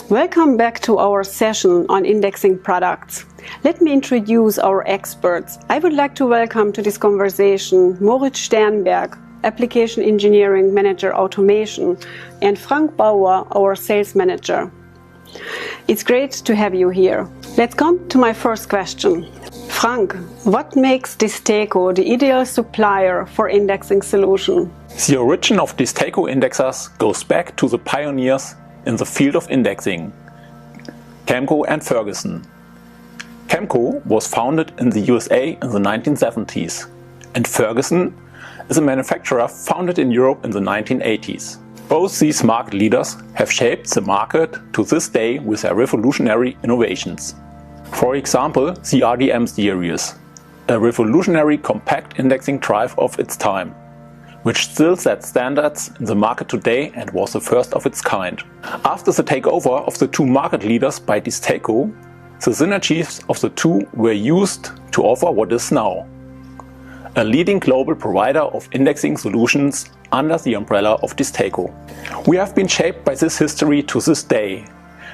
Welcome back to our session on indexing products. Let me introduce our experts. I would like to welcome to this conversation Moritz Sternberg, Application Engineering Manager Automation, and Frank Bauer, our Sales Manager. It's great to have you here. Let's come to my first question. Frank, what makes Desteco the ideal supplier for indexing solution? The origin of Desteco indexers goes back to the pioneers in the field of indexing, Camco and Ferguson. Camco was founded in the USA in the 1970s, and Ferguson is a manufacturer founded in Europe in the 1980s. Both these market leaders have shaped the market to this day with their revolutionary innovations. For example, the RDM series, a revolutionary compact indexing drive of its time, which still sets standards in the market today and was the first of its kind. After the takeover of the two market leaders by Desteco, the synergies of the two were used to offer what is now a leading global provider of indexing solutions under the umbrella of Desteco. We have been shaped by this history to this day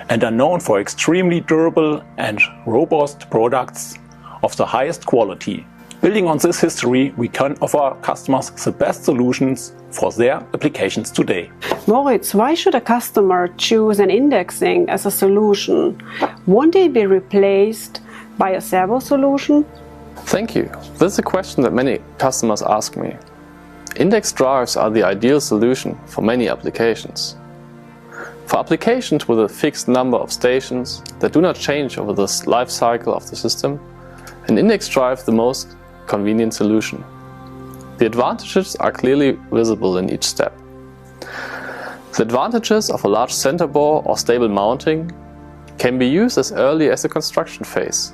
and are known for extremely durable and robust products of the highest quality. Building on this history, we can offer customers the best solutions for their applications today. Moritz, why should a customer choose an indexing as a solution? Won't they be replaced by a servo solution? Thank you. This is a question that many customers ask me. Index drives are the ideal solution for many applications. For applications with a fixed number of stations that do not change over the life cycle of the system, an index drive is the most convenient solution. The advantages are clearly visible in each step. The advantages of a large center bore or stable mounting can be used as early as the construction phase.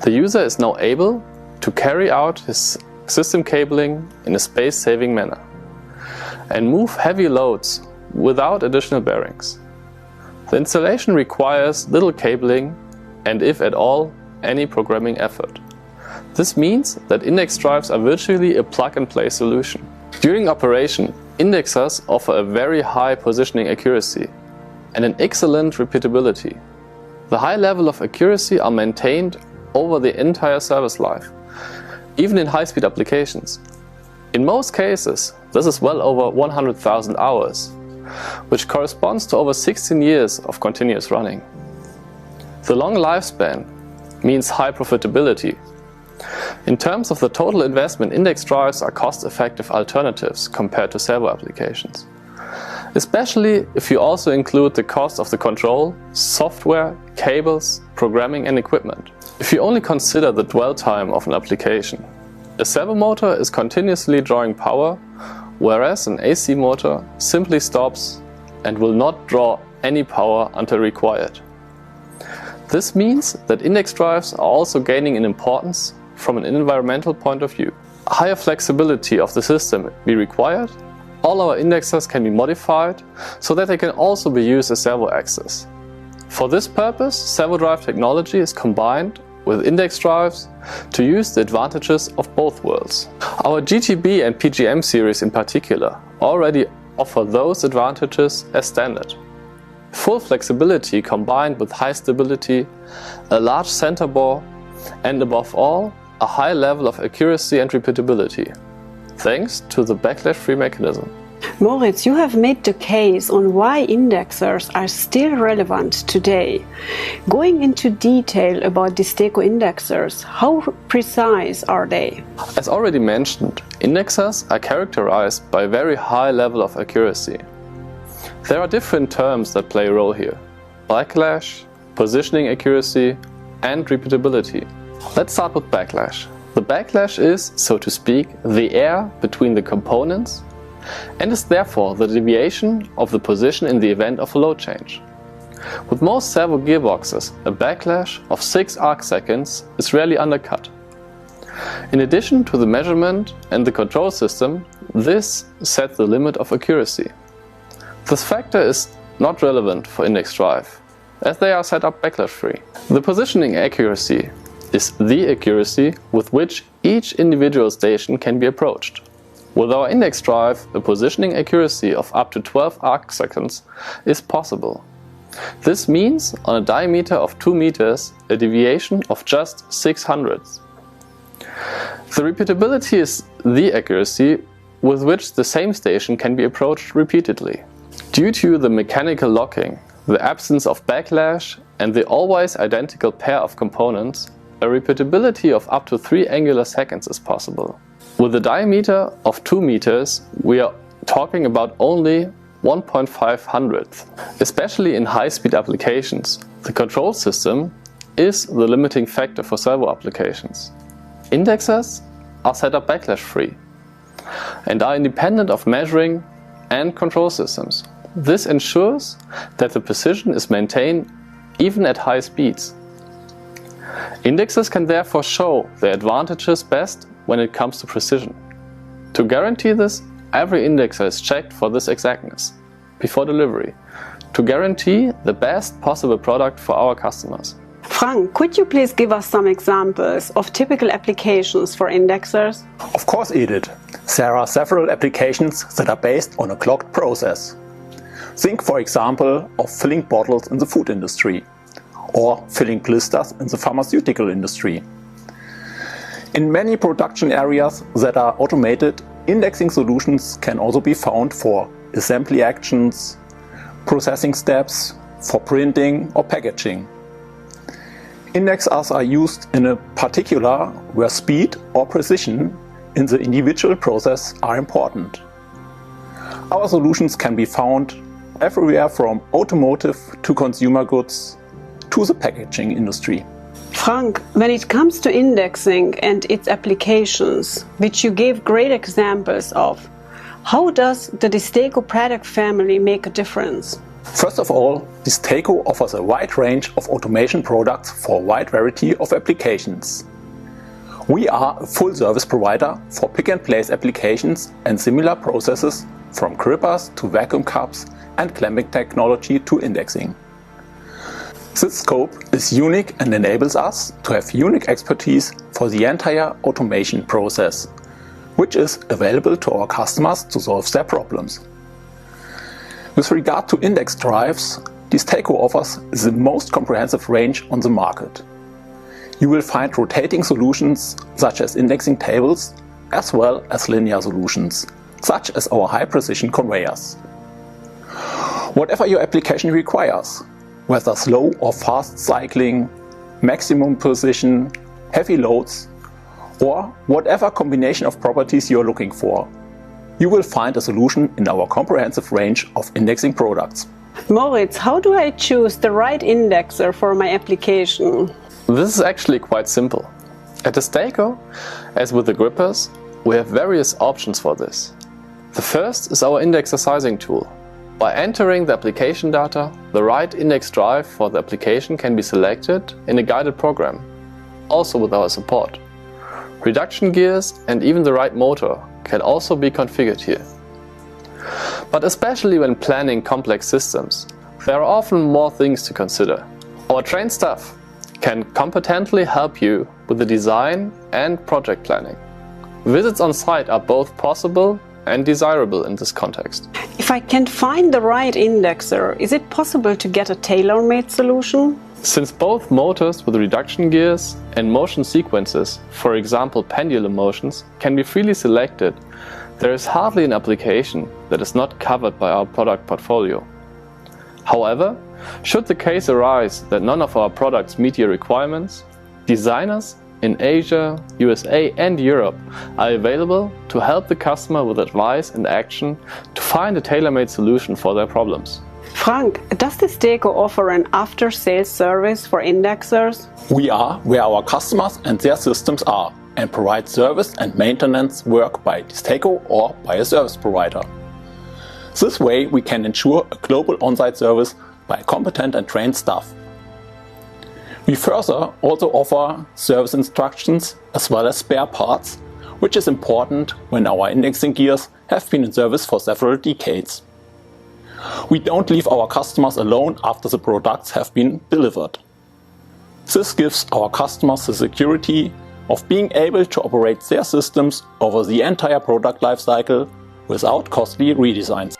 The user is now able to carry out his system cabling in a space-saving manner and move heavy loads without additional bearings. The installation requires little cabling and, if at all, any programming effort. This means that index drives are virtually a plug-and-play solution. During operation, indexers offer a very high positioning accuracy and an excellent repeatability. The high level of accuracy are maintained over the entire service life, even in high-speed applications. In most cases, this is well over 100,000 hours, which corresponds to over 16 years of continuous running. The long lifespan means high profitability. In terms of the total investment, index drives are cost-effective alternatives compared to servo applications, especially if you also include the cost of the control, software, cables, programming and equipment. If you only consider the dwell time of an application, a servo motor is continuously drawing power, whereas an AC motor simply stops and will not draw any power until required. This means that index drives are also gaining in importance from an environmental point of view. Higher flexibility of the system be required. All our indexers can be modified so that they can also be used as servo axis. For this purpose, servo drive technology is combined with index drives to use the advantages of both worlds. Our GTB and PGM series in particular already offer those advantages as standard. Full flexibility combined with high stability, a large center bore, and above all, a high level of accuracy and repeatability, thanks to the backlash-free mechanism. Moritz, you have made the case on why indexers are still relevant today. Going into detail about Desteco indexers, how precise are they? As already mentioned, indexers are characterized by a very high level of accuracy. There are different terms that play a role here: backlash, positioning accuracy, and repeatability. Let's start with backlash. The backlash is, so to speak, the air between the components and is therefore the deviation of the position in the event of a load change. With most servo gearboxes, a backlash of 6 arc seconds is rarely undercut. In addition to the measurement and the control system, this sets the limit of accuracy. This factor is not relevant for index drive, as they are set up backlash-free. The positioning accuracy is the accuracy with which each individual station can be approached. With our index drive, a positioning accuracy of up to 12 arc seconds is possible. This means on a diameter of 2 meters, a deviation of just 600ths. The repeatability is the accuracy with which the same station can be approached repeatedly. Due to the mechanical locking, the absence of backlash and the always identical pair of components, a repeatability of up to 3 angular seconds is possible. With a diameter of 2 meters, we are talking about only 1.5 hundredth. Especially in high-speed applications, the control system is the limiting factor for servo applications. Indexers are set up backlash-free and are independent of measuring and control systems. This ensures that the precision is maintained even at high speeds. Indexers can therefore show their advantages best when it comes to precision. To guarantee this, every indexer is checked for this exactness before delivery, to guarantee the best possible product for our customers. Frank, could you please give us some examples of typical applications for indexers? Of course, Edith. There are several applications that are based on a clocked process. Think, for example, of filling bottles in the food industry or filling blisters in the pharmaceutical industry. In many production areas that are automated, indexing solutions can also be found for assembly actions, processing steps, for printing or packaging. Indexers are used in a particular where speed or precision in the individual process are important. Our solutions can be found everywhere from automotive to consumer goods to the packaging industry. Frank, when it comes to indexing and its applications, which you gave great examples of, how does the Desteco product family make a difference? First of all, Desteco offers a wide range of automation products for a wide variety of applications. We are a full service provider for pick-and-place applications and similar processes, from grippers to vacuum cups and clamping technology to indexing. This scope is unique and enables us to have unique expertise for the entire automation process, which is available to our customers to solve their problems. With regard to index drives, Desteco offers the most comprehensive range on the market. You will find rotating solutions such as indexing tables, as well as linear solutions, such as our high-precision conveyors. Whatever your application requires, whether slow or fast cycling, maximum precision, heavy loads, or whatever combination of properties you are looking for, you will find a solution in our comprehensive range of indexing products. Moritz, how do I choose the right indexer for my application? This is actually quite simple. At Desteco, as with the grippers, we have various options for this. The first is our indexer sizing tool. By entering the application data, the right index drive for the application can be selected in a guided program, also with our support. Reduction gears and even the right motor can also be configured here. But especially when planning complex systems, there are often more things to consider. Our trained staff can competently help you with the design and project planning. Visits on site are both possible and desirable in this context. If I can't find the right indexer, is it possible to get a tailor-made solution? Since both motors with reduction gears and motion sequences, for example pendulum motions, can be freely selected, there is hardly an application that is not covered by our product portfolio. However, should the case arise that none of our products meet your requirements, designers in Asia, USA and Europe are available to help the customer with advice and action to find a tailor-made solution for their problems. Frank, does Desteco offer an after-sales service for indexers? We are where our customers and their systems are and provide service and maintenance work by Desteco or by a service provider. This way we can ensure a global on-site service by competent and trained staff. We further also offer service instructions as well as spare parts, which is important when our indexing gears have been in service for several decades. We don't leave our customers alone after the products have been delivered. This gives our customers the security of being able to operate their systems over the entire product lifecycle without costly redesigns.